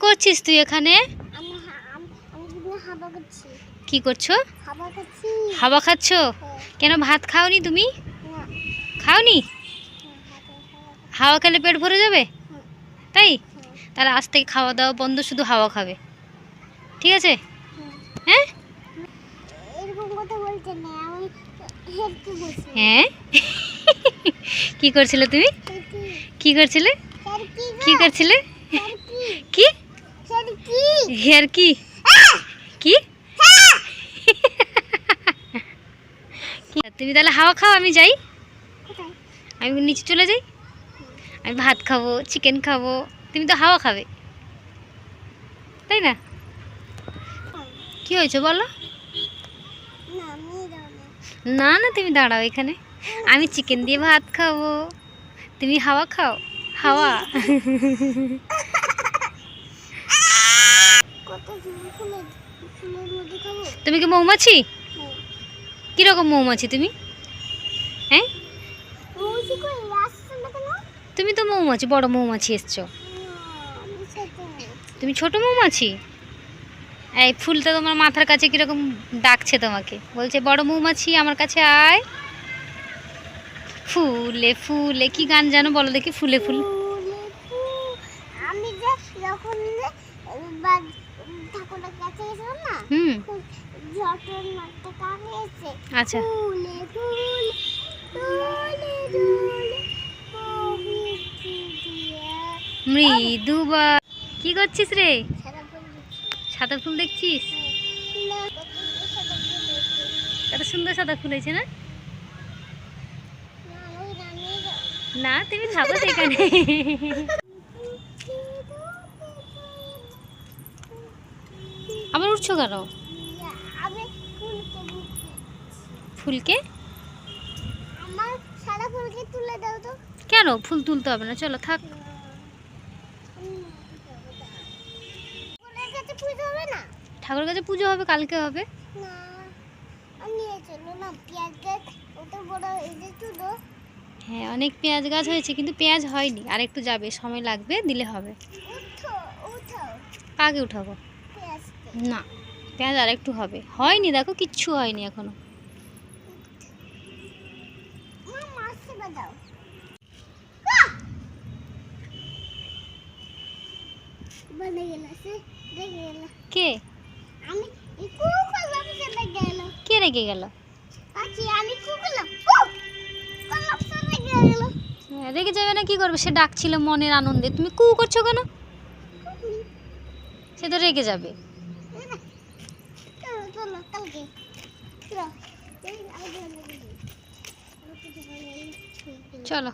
করছিস তুই এখানে? কি করছো? হাওয়া খাচ্ছ? কেন ভাত খাওনি তুমি? খাওনি? হাওয়া খেলে পেট ভরে যাবে তাই? তাহলে আজ থেকে খাওয়া দাওয়া বন্ধ, শুধু হাওয়া খাবে, ঠিক আছে? হ্যাঁ হ্যাঁ কি করছিলে তুমি? কি করছিলে? কি করছিলে? কি হেয়ার কি কি তুমি তাহলে হাওয়া খাও, আমি যাই, আমি নিচে চলে যাই, আমি ভাত খাবো, চিকেন খাবো, তুমি তো হাওয়া খাবে, তাই না? কি হয়েছে বলো? না না তুমি দাঁড়াও এখানে, আমি চিকেন দিয়ে ভাত খাবো, তুমি হাওয়া খাও, হাওয়া। তুমি কি মৌমাছি? কিরকম মৌমাছি তুমি? হ্যাঁ তুমি তো মৌমাছি, বড় মৌমাছি এসছো, তুমি ছোট মৌমাছি। এই ফুলটা তোমার মাথার কাছে কিরকম ডাকছে তোমাকে, বলছে বড় মৌমাছি আমার কাছে আয়। ফুলে ফুলে কি গান জানো বলো দেখি? ফুলে ফুলে আমি যে যখন ঠাকুরের কাছে গেছিলাম না, জটর মাঠটা কানেছে। আচ্ছা ফুলে ফুলে ফুলে ফুলে মৃদুবা। কি করছিস রে? সাদা ফুল দেখছিস? কত সুন্দর সাদা ফুল হয়েছে না? না তুমি থাকো সেখানে। আবার উঠছো কেন? ফুলকে আমার সাদা ফুলকে তুলে দাও তো। কেন? ফুল তুলতে হবে না, চলো থাক। ঠাকুরের কাছে পুজো হবে, কালকে হবে। হ্যাঁ অনেক পেঁয়াজ গাছ হয়েছে, কিন্তু পেঁয়াজ হয়নি, আর একটু যাবে, সময় লাগবে, দিলে হবে। আগে উঠাবো না, পেঁয়াজ আর একটু হবে, হয়নি, দেখো কিচ্ছু হয়নি এখনো। কে কে রেগে গেল? রেগে যাবে না, কি করবে? সে ডাকছিল মনের আনন্দে, তুমি কু করছো কেন? সে তো রেগে যাবে। চলো।